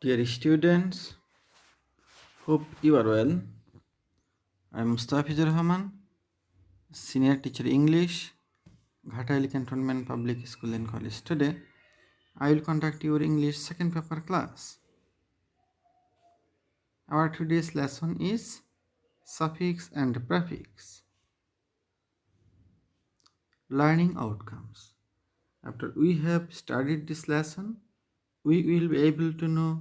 Dear students, hope you are well. I am Mustafizur Rahman, Senior Teacher English, Ghatali Cantonment Public School and College. Today, I will conduct your English second paper class. Our today's lesson is suffix and prefix. Learning outcomes. After we have studied this lesson, we will be able to know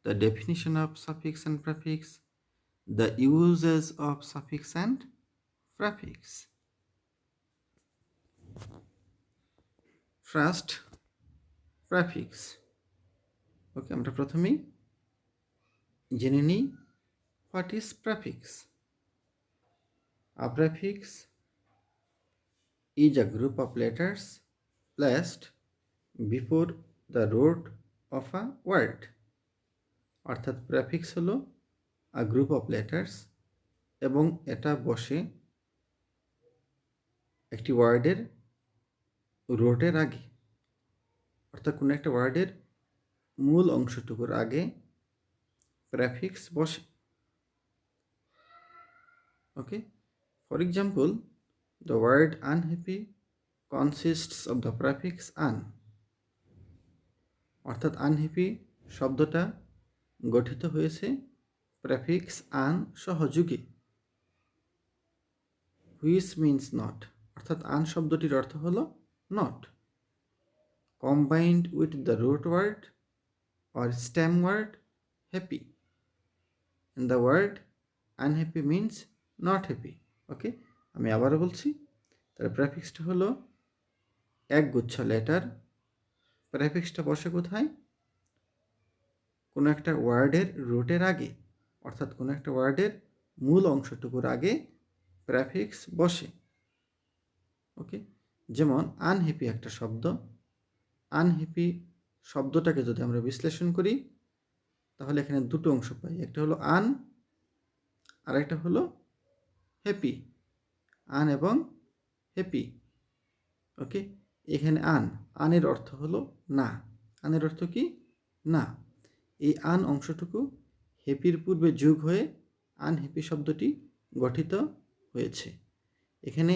the definition of suffix and prefix, the uses of suffix and prefix. First, prefix. Okay, আমরা প্রথমেই জেনে নিই what is prefix. A prefix is a group of letters placed before the root of a word. অর্থাৎ prefix হলো a group of letters এবং এটা বসে একটি ওয়ার্ডের রুটের আগে, অর্থাৎ কোনো একটা ওয়ার্ডের মূল অংশটুকুর আগে প্রেফিক্স বসে। ওকে, for example, the word unhappy consists of the prefix un. অর্থাৎ unhappy শব্দটা গঠিত হয়েছে প্রেফিক্স un সহযোগে, which means not. অর্থাৎ un শব্দটির অর্থ হলো not, combined with the root word or stem word happy, and the word unhappy means not happy. ওকে, আমি আবারও বলছি, তার প্রেফিক্সটা হলো এক গুচ্ছ লেটার। প্রেফিক্সটা বসে কোথায়? কোনো একটা ওয়ার্ডের রুটের আগে, অর্থাৎ কোনো একটা ওয়ার্ডের মূল অংশটুকুর আগে প্রেফিক্স বসে। ওকে, যেমন আনহ্যাপি একটা শব্দ। আনহ্যাপি শব্দটাকে যদি আমরা বিশ্লেষণ করি তাহলে এখানে দুটো অংশ পাই, একটা হলো আন আর একটা হলো হ্যাপি। আন এবং হ্যাপি। ওকে, এখানে আনের অর্থ হলো না। আনের অর্থ কি? না। এই আন অংশটুকু হ্যাপির পূর্বে যোগ হয়ে আনহ্যাপি শব্দটি গঠিত হয়েছে। এখানে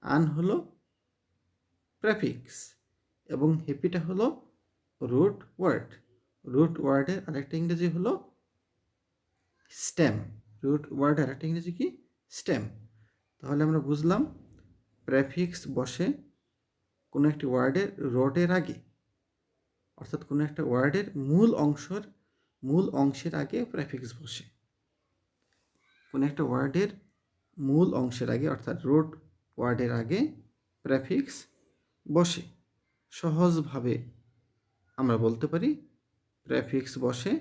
আন হলো প্রেফিক্স এবং হ্যাপিটা হলো রুট ওয়ার্ড। রুট ওয়ার্ডের আরেকটা ইংরেজি হলো স্টেম। রুট ওয়ার্ডের আরেকটা ইংরেজি কি? স্টেম। তাহলে আমরা বুঝলাম প্রেফিক্স বসে কোনো একটি ওয়ার্ডের রুটের আগে, অর্থাৎ কোনো একটা ওয়ার্ডের মূল অংশের আগে প্রেফিক্স বসে। কোনো একটা ওয়ার্ডের মূল অংশের আগে, অর্থাৎ রুট ওয়ার্ডের আগে প্রেফিক্স বসে। সহজভাবে আমরা বলতে পারি প্রেফিক্স বসে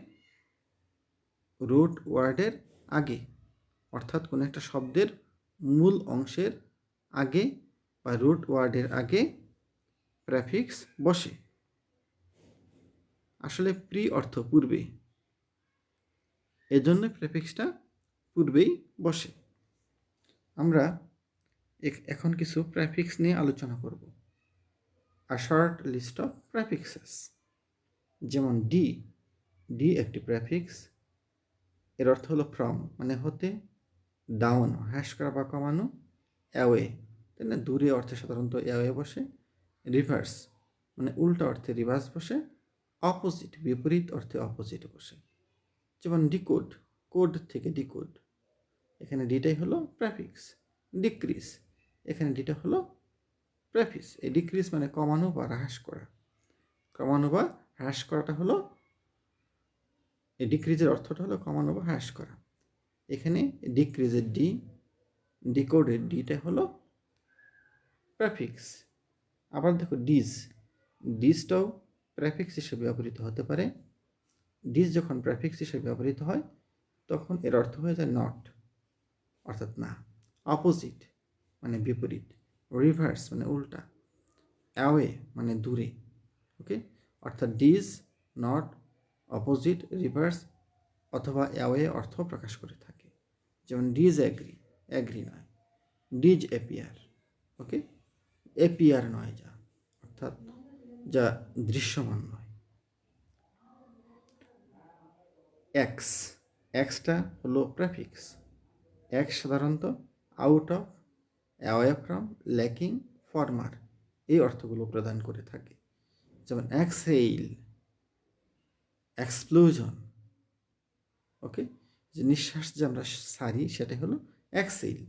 রুট ওয়ার্ডের আগে, অর্থাৎ কোনো একটা শব্দের মূল অংশের আগে বা রুট ওয়ার্ডের আগে প্রেফিক্স বসে। আসলে প্রি অর্থ পূর্বে, এজন্য প্রেফিক্সটা পূর্বেই বসে। আমরা এখন কিছু প্রেফিক্স নিয়ে আলোচনা করব। A short list of prefixes. যেমন ডি একটি প্রেফিক্স। এর অর্থ হলো ফ্রম মানে হতে, ডাউন হ্রাস করা বা কমানো, অ্যাওয়ে তাই না, দূরে অর্থে সাধারণত অ্যাওয়ে বসে, রিভার্স মানে উল্টা অর্থে রিভার্স বসে, অপোজিট বিপরীত অর্থে অপোজিট বসে। যেমন ডিকোড, কোড থেকে ডিকোড, এখানে ডিটাই হলো প্রেফিক্স। ডিক্রিজ, এখানে ডিটা হলো প্রেফিক্স। এই ডিক্রিজ মানে কমানো বা হ্রাস করা। কমানো বা হ্রাস করাটা হলো, এই ডিক্রিজের অর্থটা হলো কমানো বা হ্রাস করা। এখানে ডিক্রিজের ডি, ডিকোডের ডিটা হলো প্রেফিক্স। আবার দেখো ডিজটাও প্রেফিক্স হিসেবে ব্যবহৃত হতে পারে। ডিজ যখন প্রেফিক্স হিসেবে ব্যবহৃত হয় তখন এর অর্থ হয়ে যায় নট, অর্থাৎ না। অপোজিট মানে বিপরীত, রিভার্স মানে উল্টা, অ্যাওয়ে মানে দূরে। ওকে, অর্থাৎ ডিজ, নট, অপোজিট, রিভার্স অথবা অ্যাওয়ে অর্থ প্রকাশ করে থাকে। যেমন ডিজ অ্যাগ্রি নয়, ডিজ অ্যাপিয়ার। ওকে, অ্যাপিয়ার নয় যা, অর্থাৎ যা দৃশ্যমান নয়। এক্স, এক্সটা হলো প্রেফিক্স। এক্স সাধারণত out of, away from, lacking, former এই অর্থগুলো প্রদান করে থাকে। যেমন এক্সহেইল, এক্সপ্লোজন, ওকে, যে নিঃশ্বাস যে আমরা সারি সেটাই হলো এক্সহেইল।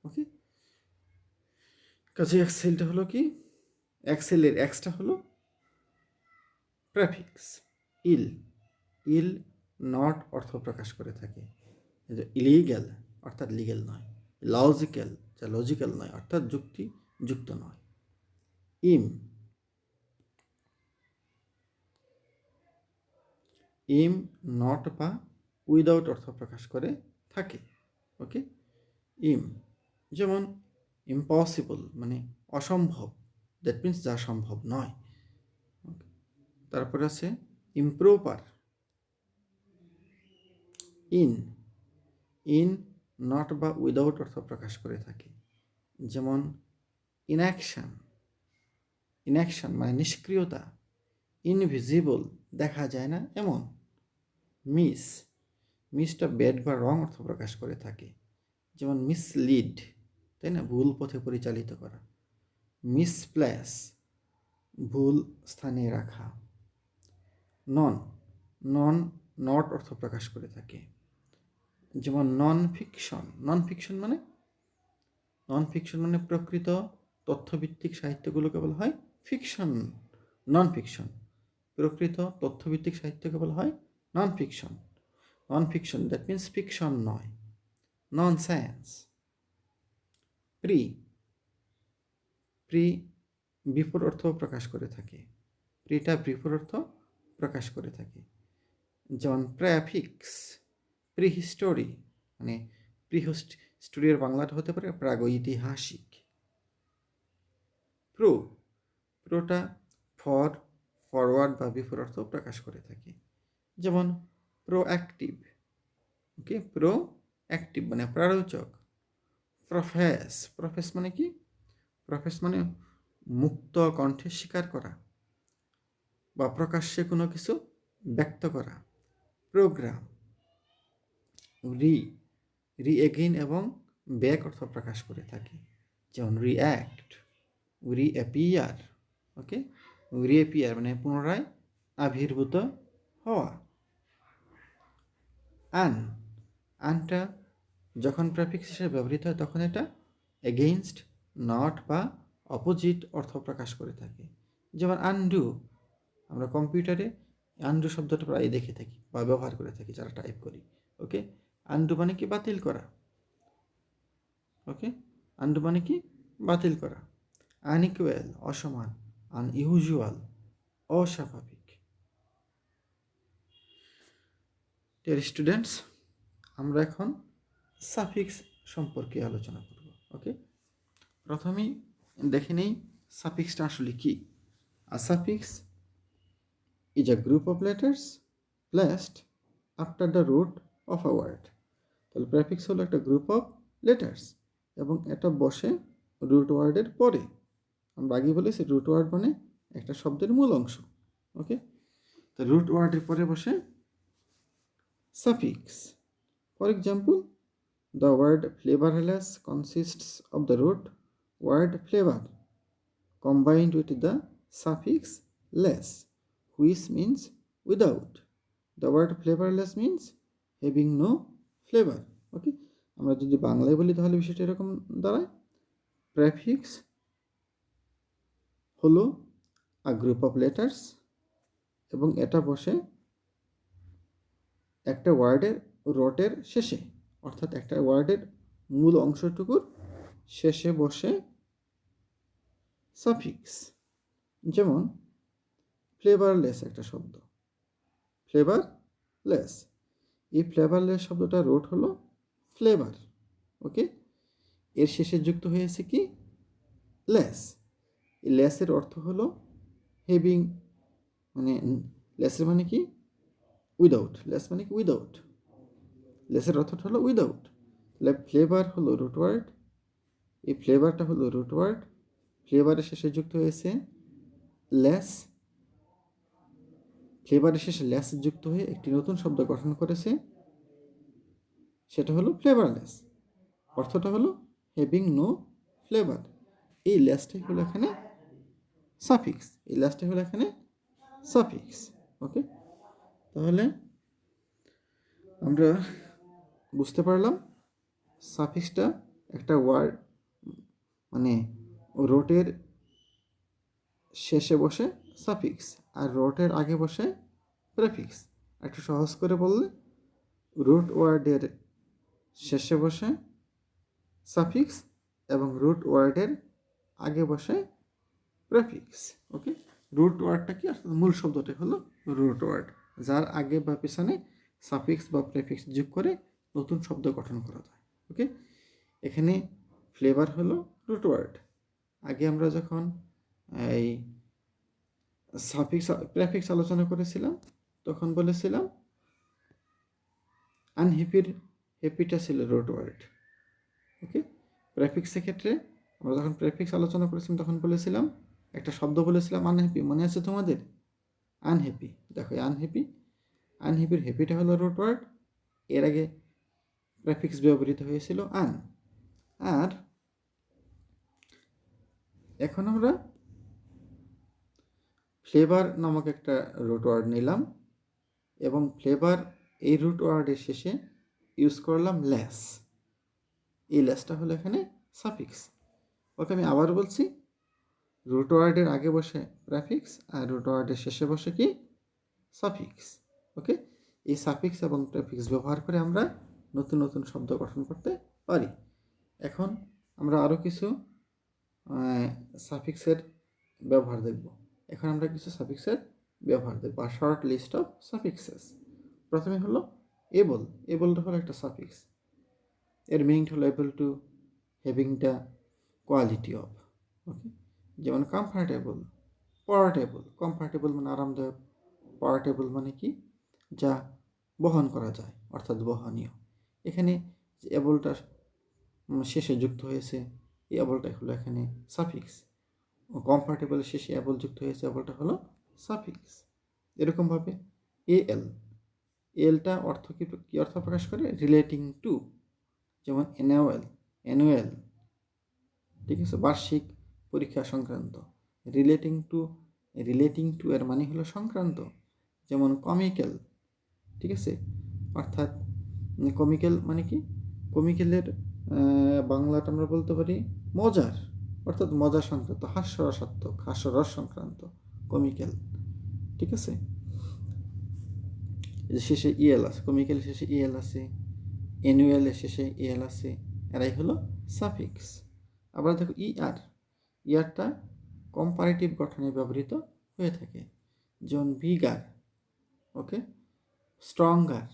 ওকে, কাজে এক্সহেইলটা হলো কি, এক্সহেলের এক্সটা হলো প্রেফিক্স। ইল, ইল নট অর্থ প্রকাশ করে থাকে, ইলিগ্যাল অর্থাৎ লিগ্যাল নয়। লজিক্যাল, যা লজিক্যাল নয় অর্থাৎ যুক্তি যুক্ত নয়। ইম, ইম নট বা উইদাউট অর্থ প্রকাশ করে থাকে। ওকে, ইম যেমন ইম্পসিবল মানে অসম্ভব, দ্যাট মিন্স যা সম্ভব নয়। তারপরে আছে ইমপ্রপার। ইন, ইন নট বা উইদাউট অর্থ প্রকাশ করে থাকে, যেমন ইনঅ্যাকশন, ইনঅ্যাকশন মানে নিষ্ক্রিয়তা। ইনভিজিবল দেখা যায় না এমন। মিস, মিসটা ব্যাড বা রং অর্থ প্রকাশ করে থাকে, যেমন মিসলিড, তাই না, ভুল পথে পরিচালিত করা। মিসপ্লেস, ভুল স্থানে রাখা। নন, নন নট অর্থ প্রকাশ করে থাকে, যেমন নন ফিকশন। নন ফিকশন মানে, নন ফিকশন মানে প্রকৃত তথ্যভিত্তিক সাহিত্যগুলোকে বলা হয় ফিকশন। নন ফিকশন, প্রকৃত তথ্যভিত্তিক সাহিত্যকে বলা হয় non fiction. Non fiction that means fiction নয়। Non science. প্রি, প্রি বিপর অর্থ প্রকাশ করে থাকে, প্রিটা বিপর অর্থ প্রকাশ করে থাকে, যেমন প্রেফিক্স। প্রিহিস্টোরি মানে প্রিহিস্টোরির বাংলাটা হতে পারে প্রাগৈতিহাসিক। প্রো, প্রোটা ফর, ফরওয়ার্ড বা বিফোর অর্থ প্রকাশ করে থাকে, যেমন প্রোঅ্যাক্টিভ। ওকে, প্রো অ্যাক্টিভ মানে প্রারোচক। প্রফেস, প্রফেস মানে কি, প্রফেস মানে মুক্ত কণ্ঠে স্বীকার করা বা প্রকাশ্যে কোনো কিছু ব্যক্ত করা। প্রোগ্রাম। রি, রি এগেইন এবং ব্যাক অর্থ প্রকাশ করে থাকে, যেমন রিঅ্যাক্ট, রিঅ্যাপিয়ার। ওকে, রিঅ্যাপিয়ার মানে পুনরায় আবির্ভূত হওয়া। আন, আনটা যখন প্রেফিক্স হিসেবে ব্যবহৃত হয় তখন এটা এগেইনস্ট, নট বা অপোজিট অর্থ প্রকাশ করে থাকে, যেমন আনডু। আমরা কম্পিউটারে আনডু শব্দটা প্রায় দেখে থাকি বা ব্যবহার করে থাকি যারা টাইপ করি। ওকে, আনডু মানে কি বাতিল করা। ওকে, আনডু মানে কি বাতিল করা। আনইকুয়াল অসমান, আনইউজুয়াল অস্বাভাবিক। ডিয়ার স্টুডেন্টস, আমরা এখন সাফিক্স সম্পর্কে আলোচনা করব। ওকে, প্রথমেই দেখে নেই সাফিক্সটা আসলে কি। A suffix is a group of letters placed after the root of a word. তাহলে প্রেফিক্স হলো একটা গ্রুপ অফ লেটার্স এবং এটা বসে রুট ওয়ার্ডের পরে। আমরা আগে বলেছি রুট ওয়ার্ড মানে একটা শব্দের মূল অংশ। ওকে, তো রুট ওয়ার্ডের পরে বসে suffix. For example, the word flavorless consists of the root word flavor combined with the suffix less, which means without. The word flavorless means having no flavor. Okay, আমরা যদি বাংলায় বলি তাহলে বিষয়টা এরকম দাঁড়ায়, প্রেফিক্স হলো আ গ্রুপ অফ লেটার্স এবং এটা বসে একটা ওয়ার্ডের রটের শেষে, অর্থাৎ একটা ওয়ার্ডের মূল অংশটুকুর শেষে বসে সাফিক্স। যেমন ফ্লেভারলেস একটা শব্দ, ফ্লেভারলেস, এই ফ্লেভারলেস শব্দটা রোট হলো ফ্লেভার। ওকে, এর শেষে যুক্ত হয়েছে কি লেস। এই লেসের অর্থ হলো হেভিং, মানে লেসের মানে কি উইদাউট, লেস মানে কি উইদাউট, লেসের অর্থটা হলো উইদাউট। তাহলে ফ্লেভার হলো রুট ওয়ার্ড, এই ফ্লেভারটা হলো রুট ওয়ার্ড, ফ্লেভারের শেষে যুক্ত হয়েছে লেস, ফ্লেভারের শেষে লেস যুক্ত হয়ে একটি নতুন শব্দ গঠন করেছে, সেটা হলো ফ্লেভারলেস। অর্থটা হলো হ্যাভিং নো ফ্লেভার। এই লেসটাই হলো এখানে সাফিক্স, এই লেসটাই হলো এখানে সাফিক্স। ওকে, তাহলে আমরা বুঝতে পারলাম সাফিক্সটা একটা ওয়ার্ড মানে রোটের শেষে বসে সাফিক্স আর রোটের আগে বসে প্রেফিক্স। একটু সহজ করে বললে রুট ওয়ার্ডের শেষে বসে সাফিক্স এবং রুট ওয়ার্ডের আগে বসে প্রেফিক্স। ওকে, রুট ওয়ার্ডটা কি, অর্থাৎ মূল শব্দটা হলো রুট ওয়ার্ড, যার আগে বা পেছনে সাফিক্স বা প্রেফিক্স যোগ করে নতুন শব্দ গঠন করা যায়। ওকে, এখানে ফ্লেভার হলো রুট ওয়ার্ড। আগে আমরা যখন এই সাফিক্স প্রেফিক্স আলোচনা করেছিলাম তখন বলেছিলাম আনহ্যাপির হ্যাপিটা ছিল রুট ওয়ার্ড। ওকে, প্রেফিক্সের ক্ষেত্রে আমরা যখন প্রেফিক্স আলোচনা করেছিলাম তখন বলেছিলাম একটা শব্দ বলেছিলাম আনহ্যাপি, মনে আছে তোমাদের? আনহ্যাপি, দেখো আনহ্যাপি, আনহ্যাপির হ্যাপিটা হলো রুট ওয়ার্ড, এর আগে প্রেফিক্স ব্যবহৃত হয়েছিল আন। আর এখন আমরা ফ্লেভার নামক একটা রুট ওয়ার্ড নিলাম এবং ফ্লেভার এই রুট ওয়ার্ডের শেষে ইউজ করলাম লেস। এই লেসটা হলো এখানে সাফিক্স। ওকে, আমি আবার বলছি, রুট ওয়ার্ডের আগে বসে প্রেফিক্স আর রুট ওয়ার্ডের শেষে বসে কি সাফিক্স। ওকে, এই সাফিক্স এবং প্রেফিক্স ব্যবহার করে আমরা নতুন নতুন শব্দ গঠন করতে পারি। এখন আমরা আরও কিছু সাফিক্সের ব্যবহার দেখব। এখন আমরা কিছু সাফিক্সের ব্যবহার দেখব, আর শর্ট লিস্ট অফ সাফিক্সেস। প্রথমে হলো এবল। এবলটা হলো একটা সাফিক্স, এর মিনিংটা হলো able to, having the quality of. Okay, যেমন কমফর্টেবল, পোর্টেবল। কমফর্টেবল মানে আরামদায়ক, পোর্টেবল মানে কি, যা বহন করা যায় অর্থাৎ বহনীয়। এখানে যে এবলটা শেষে যুক্ত হয়েছে, এই এবলটা হলো এখানে সাফিক্স। কমফর্টেবলের শেষে এবল যুক্ত হয়েছে, এবলটা হলো সাফিক্স। এরকমভাবে এল, এলটা অর্থ কি অর্থ প্রকাশ করে? Relating to. যেমন অ্যানুয়াল, অ্যানুয়াল, ঠিক আছে, বার্ষিক পরীক্ষা সংক্রান্ত। রিলেটিং টু, রিলেটিং টু এর মানে হলো সংক্রান্ত। যেমন কমিক্যাল, ঠিক আছে, অর্থাৎ কমিক্যাল মানে কি, কমিক্যালের বাংলাটা আমরা বলতে পারি মজার, অর্থাৎ মজা সংক্রান্ত, হাস্যরসাত্মক, হাস্যরস সংক্রান্ত, কমিক্যাল। ঠিক আছে, শেষে ইএল আছে, কমিক্যাল শেষে ইএল আছে, অ্যানুয়ালের শেষে ইএল আছে, এরাই হলো সাফিক্স। আবার দেখো ইআর, ইয়ারটা কম্পারেটিভ গঠনে ব্যবহৃত হয়ে থাকে। যেমন ভিগার, ওকে, স্ট্রঙ্গার,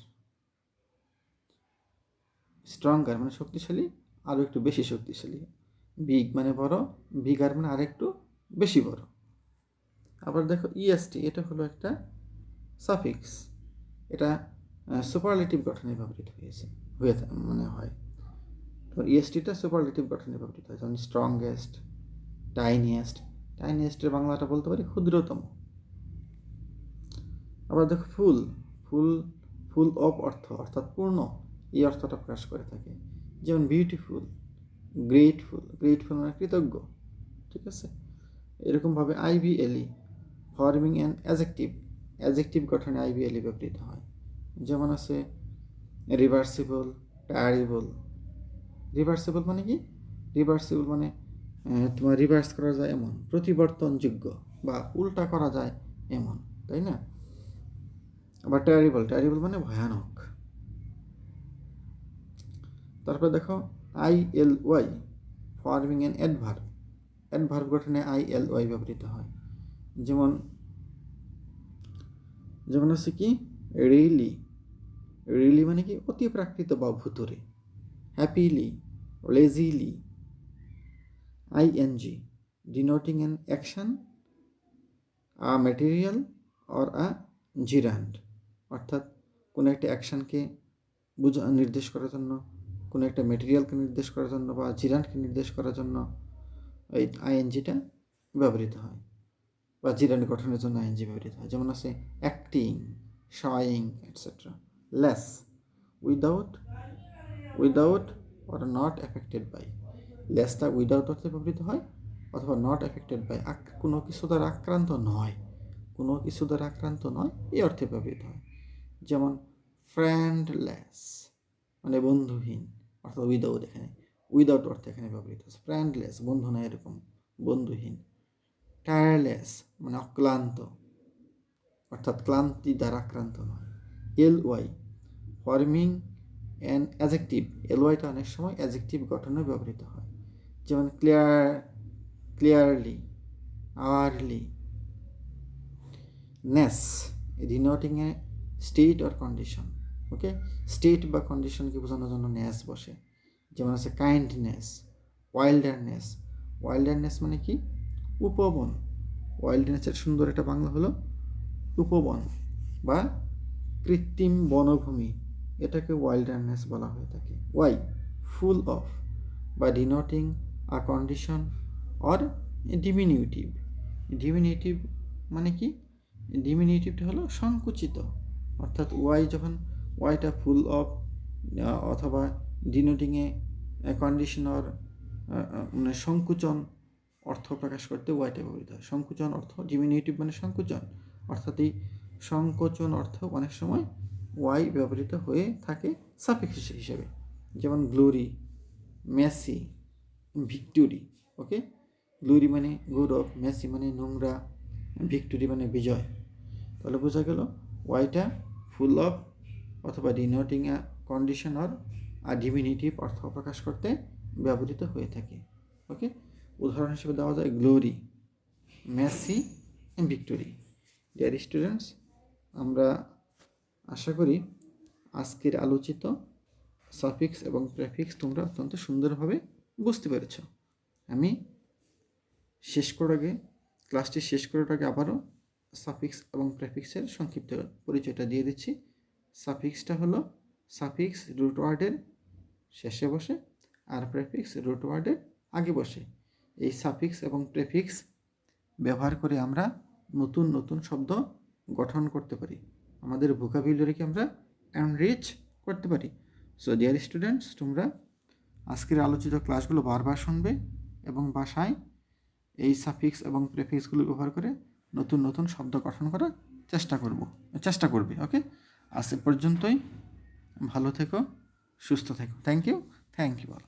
স্ট্রঙ্গার মানে শক্তিশালী, আরও একটু বেশি শক্তিশালী। বিগ মানে বড়, ভিগার মানে আরেকটু বেশি বড়। আবার দেখো ইএসটি, এটা হলো একটা সাফিক্স, এটা সুপারলেটিভ গঠনে ব্যবহৃত মানে হয়। তো ইএসটিটা সুপারলেটিভ গঠনে ব্যবহৃত হয়, যেমন স্ট্রংগেস্ট, টাইনিয়েস্ট। টাইনিয়েস্টের বাংলাটা বলতে পারি ক্ষুদ্রতম। আবার দেখো ফুল, ফুল, ফুল অফ অর্থ অর্থাৎ পূর্ণ, এই অর্থটা প্রকাশ করে থাকে। যেমন বিউটিফুল, গ্রেটফুল, গ্রেটফুল মানে কৃতজ্ঞ। ঠিক আছে, এরকমভাবে আইবিএলই, ফর্মিং অ্যান অ্যাজেক্টিভ, অ্যাজেক্টিভ গঠনে আইবিএলই ব্যবহৃত হয়। যেমন আছে রিভার্সিবল, টায়ারেবল। রিভার্সিবল মানে কি, রিভার্সিবল মানে তোমার রিভার্স করা যায় এমন, পরিবর্তনযোগ্য বা উল্টা করা যায় এমন, তাই না? আবার টেরিবল, টেরিবল মানে ভয়ানক। তারপরে দেখো আইএলওয়াই, ফর্মিং অ্যান অ্যাডভার্ব, অ্যাডভার্ব গঠনে আইএলওয়াই ব্যবহৃত হয়। যেমন যেমন আছে কি রিয়েলি, রিয়েলি মানে কি অতি প্রাকৃত বা ভুতুরে। Happily, lazily. ING, denoting an action, a material or a gerund, অর্থাৎ কোনো একটা অ্যাকশানকে নির্দেশ করার জন্য, কোনো একটা ম্যাটেরিয়ালকে নির্দেশ করার জন্য বা জিরান্ডকে নির্দেশ করার জন্য এই আইএনজিটা ব্যবহৃত হয়। বা জিরানি গঠনের জন্য আইএনজি ব্যবহৃত হয়। যেমন আছে acting, showing etcetera. Less, without, without or not affected by. লেসটা উইদাউট অর্থে ব্যবহৃত হয় অথবা নট এফেক্টেড বাই, কোনো কিছু দ্বারা আক্রান্ত নয়, কোনো কিছু দ্বারা আক্রান্ত নয় এই অর্থে ব্যবহৃত হয়। যেমন ফ্রেন্ডলেস মানে বন্ধুহীন, অর্থাৎ উইদাউট, এখানে উইদাউট অর্থে এখানে ব্যবহৃত হচ্ছে। ফ্রেন্ডলেস বন্ধু নয় এরকম, বন্ধুহীন। টায়ারলেস মানে অক্লান্ত, অর্থাৎ ক্লান্তি দ্বারা আক্রান্ত নয়। L Y forming an adjective, L ওয়াইটা অনেক সময় অ্যাজেক্টিভ গঠনে ব্যবহৃত হয়। যেমন clearly, hourly. Ness denoting a state or condition. Okay, state বা কন্ডিশনকে বোঝানোর জন্য নেস বসে। যেমন আছে কাইন্ডনেস, ওয়াইল্ডারনেস। ওয়াইল্ডারনেস মানে কি? উপবন। ওয়াইল্ডনেসের সুন্দর একটা বাংলা হলো উপবন বা কৃত্রিম বনভূমি, এটাকে ওয়াইল্ডারনেস বলা হয়ে থাকে। ওয়াই ফুল অফ বা ডিনোটিং আ কন্ডিশন অর ডিমিনিউটিভ। ডিমিনিউটিভ মানে কি? ডিমিনিউটিভটা হলো সংকুচিত, অর্থাৎ ওয়াই যখন ওয়াইটা ফুল অফ অথবা ডিনোটিংয়ে কন্ডিশন অর মানে সংকুচন অর্থ প্রকাশ করতে ওয়াইটা ব্যবহৃত হয়। সংকুচন অর্থ, ডিমিনিউটিভ মানে সংকুচন, অর্থাৎ এই সংকোচন অর্থ অনেক সময় ওয়াই ব্যবহৃত হয়ে থাকে সাফিক্স হিসেবে। যেমন গ্লোরি, মেসি, ভিক্টোরি। ওকে, গ্লোরি মানে গৌরব, মেসি মানে নোংরা, ভিক্টোরি মানে বিজয়। তাহলে বোঝা গেল ওয়াইটা ফুল অফ অথবা ডিনোটিং আ কন্ডিশন অর ডিমিনিটিভ অর্থ প্রকাশ করতে ব্যবহৃত হয়ে থাকে। ওকে, উদাহরণ হিসেবে দেওয়া যায় glory, Messi, victory. Dear students, আমরা আশা করি আজকের আলোচিত সাফিক্স এবং প্রেফিক্স তোমরা অত্যন্ত সুন্দরভাবে বুঝতে পেরেছ। আমি ক্লাসটি শেষ করার আগে আবারও সাফিক্স এবং প্রেফিক্সের সংক্ষিপ্ত পরিচয়টা দিয়ে দিচ্ছি। সাফিক্সটা হলো সাফিক্স রুট ওয়ার্ডের শেষে বসে আর প্রেফিক্স রুট ওয়ার্ডের আগে বসে। এই সাফিক্স এবং প্রেফিক্স ব্যবহার করে আমরা নতুন নতুন শব্দ গঠন করতে পারি, আমাদের ভোকাবুলারিকে আমরা এনরিচ করতে পারি। সো ডিয়ার স্টুডেন্টস, তোমরা আজকের আলোচিত ক্লাসগুলো বারবার শুনবে এবং বাসায় এই সাফিক্স এবং প্রেফিক্সগুলো ব্যবহার করে নতুন নতুন শব্দ গঠন করার চেষ্টা করবে। ওকে, আজ এ পর্যন্তই। ভালো থেকো, সুস্থ থেকো। Thank you all.